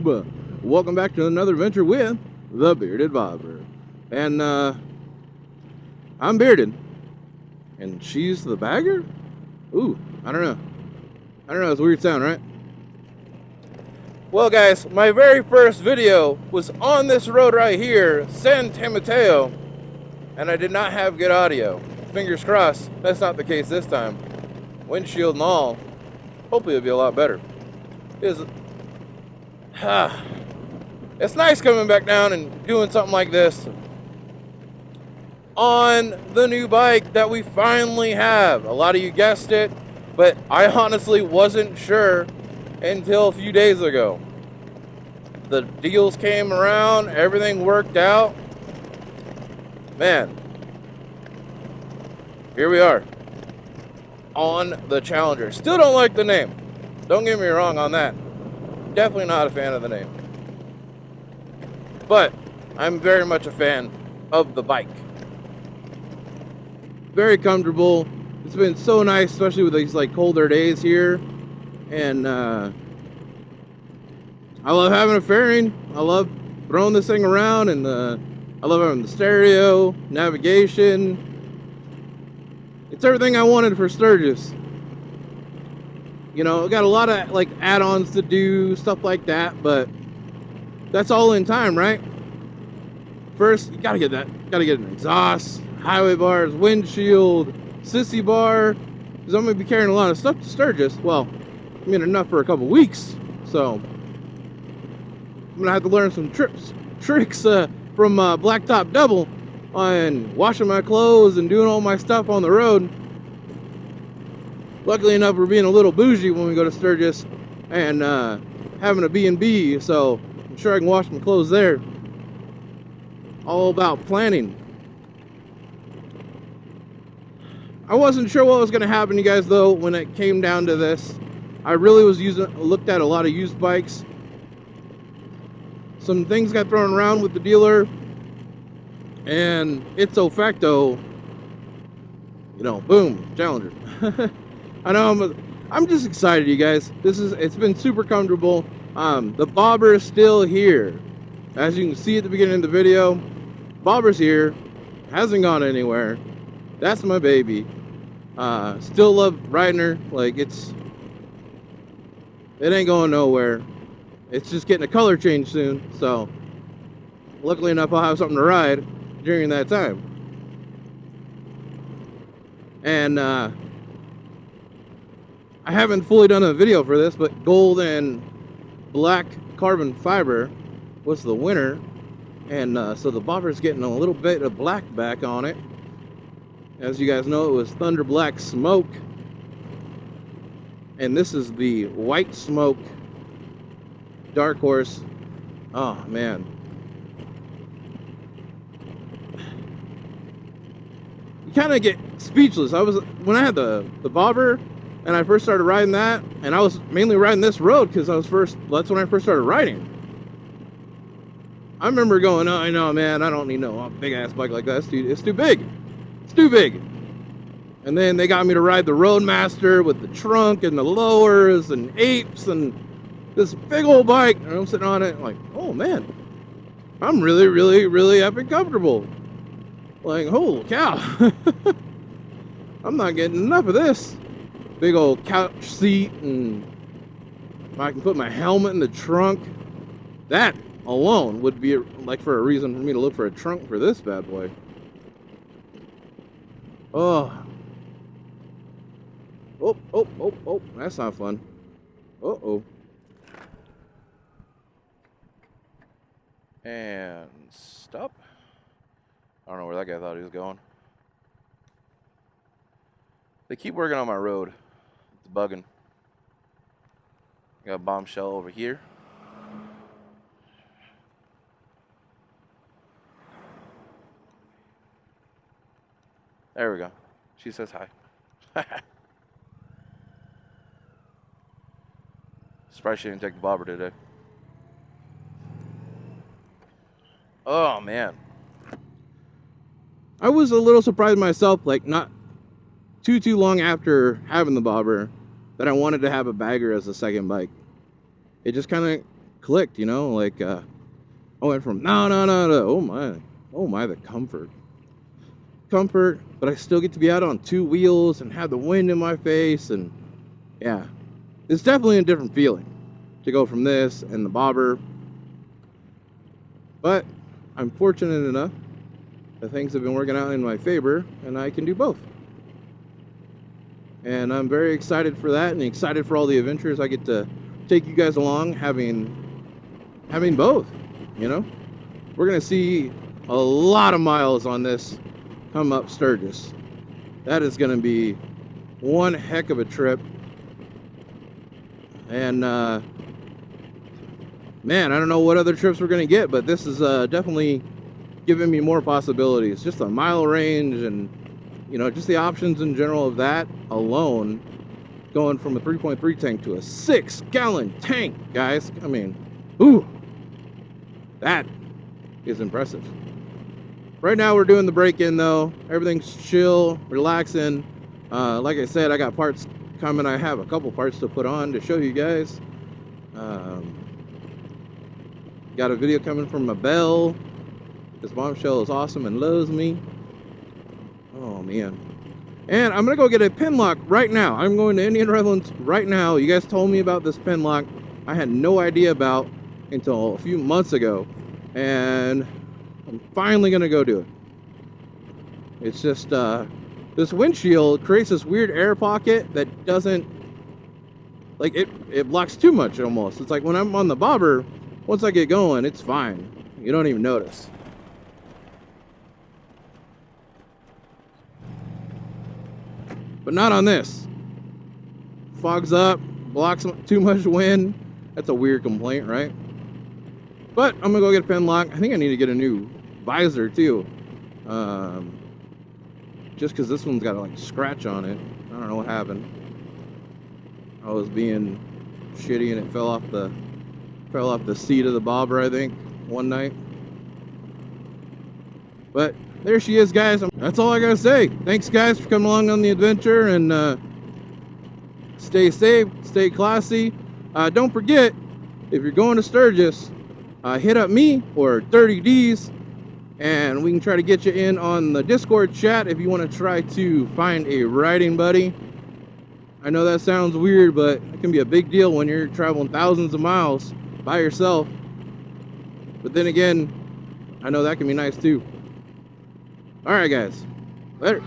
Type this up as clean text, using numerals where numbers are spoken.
YouTube? Welcome back to another adventure with the Bearded Bobber. And I'm bearded. And she's the bagger? Ooh, I don't know. It's a weird sound, right? Well guys, my very first video was on this road right here, San Mateo, and I did not have good audio. Fingers crossed, that's not the case this time. Windshield and all, hopefully it'll be a lot better. It's nice coming back down and doing something like this on the new bike that we finally have. A lot of you guessed it, but I honestly wasn't sure until a few days ago. The deals came around, everything worked out. Man, here we are on the Challenger. Still don't like the name. Don't get me wrong on that. Definitely not a fan of the name. But I'm very much a fan of the bike. Very comfortable. It's been so nice, especially with these like colder days here. And I love having a fairing. I love throwing this thing around, and I love having the stereo, navigation. It's everything I wanted for Sturgis. You know, got a lot of like add-ons to do, stuff like that, but that's all in time, right? First, you gotta get an exhaust, highway bars, windshield, sissy bar, because I'm gonna be carrying a lot of stuff to Sturgis. Well, I mean enough for a couple weeks, so I'm gonna have to learn some tricks from Blacktop Double on washing my clothes and doing all my stuff on the road. Luckily enough, we're being a little bougie when we go to Sturgis and having a B&B, so I'm sure I can wash my clothes there. All about planning. I wasn't sure what was going to happen, you guys, though, when it came down to this. I really was looked at a lot of used bikes. Some things got thrown around with the dealer, and ipso facto, you know, boom, Challenger. I know I'm just excited, you guys. It's been super comfortable. The bobber is still here. As you can see at the beginning of the video, bobber's here, hasn't gone anywhere. That's my baby. Still love riding her. Like it ain't going nowhere. It's just getting a color change soon, so luckily enough I'll have something to ride during that time. And I haven't fully done a video for this, but gold and black carbon fiber was the winner, and so the bobber's getting a little bit of black back on it. As you guys know, it was Thunder Black Smoke, and this is the White Smoke Dark Horse. Oh man, you kind of get speechless. When I had the bobber and I first started riding that, and I was mainly riding this road because that's when I first started riding. I remember going, oh, I know, man, I don't need no big ass bike like that. It's too big. It's too big. And then they got me to ride the Roadmaster with the trunk and the lowers and apes and this big old bike, and I'm sitting on it like, oh man, I'm really, really, really epic comfortable. Like, holy cow. I'm not getting enough of this. Big old couch seat, and I can put my helmet in the trunk. That alone would be like for a reason for me to look for a trunk for this bad boy. Oh, that's not fun. Uh-oh. And stop. I don't know where that guy thought he was going. They keep working on my road. It's bugging. Got a bombshell over here. There we go. She says hi. Surprised she didn't take the bobber today. Oh man, I was a little surprised myself, like not too long after having the bobber, that I wanted to have a bagger as a second bike. It just kind of clicked, you know, like I went from no, oh my, the comfort, but I still get to be out on 2 wheels and have the wind in my face, and yeah, it's definitely a different feeling to go from this and the bobber. But I'm fortunate enough that things have been working out in my favor, and I can do both. And I'm very excited for that, and excited for all the adventures I get to take you guys along, having both, you know. We're gonna see a lot of miles on this come up Sturgis. That is gonna be one heck of a trip. And man, I don't know what other trips we're gonna get, but this is definitely giving me more possibilities. Just a mile range, and you know, just the options in general of that alone, going from a 3.3 tank to a 6-gallon tank, guys. I mean, ooh, that is impressive. Right now we're doing the break-in though. Everything's chill, relaxing. Like I said, I got parts coming. I have a couple parts to put on to show you guys. Got a video coming from Mabel. This bombshell is awesome and loves me. Oh man. And I'm gonna go get a pin lock right now. I'm going to Indian Redlands right now. You guys told me about this pin lock I had no idea about until a few months ago, and I'm finally gonna go do it. It's just this windshield creates this weird air pocket that doesn't, like, it blocks too much almost. It's like when I'm on the bobber, once I get going, it's fine. You don't even notice. But not on this. Fogs up, blocks too much wind. That's a weird complaint, right? But I'm gonna go get a pin lock. I think I need to get a new visor too. Just because this one's got a like scratch on it. I don't know what happened. I was being shitty and it fell off the seat of the bobber, I think, one night. But there she is, guys. That's all I gotta say. Thanks, guys, for coming along on the adventure, and stay safe, stay classy. Don't forget, if you're going to Sturgis, hit up me or Dirty D's, and we can try to get you in on the Discord chat if you want to try to find a riding buddy. I know that sounds weird, but it can be a big deal when you're traveling thousands of miles by yourself. But then again, I know that can be nice too. All right, guys. Later.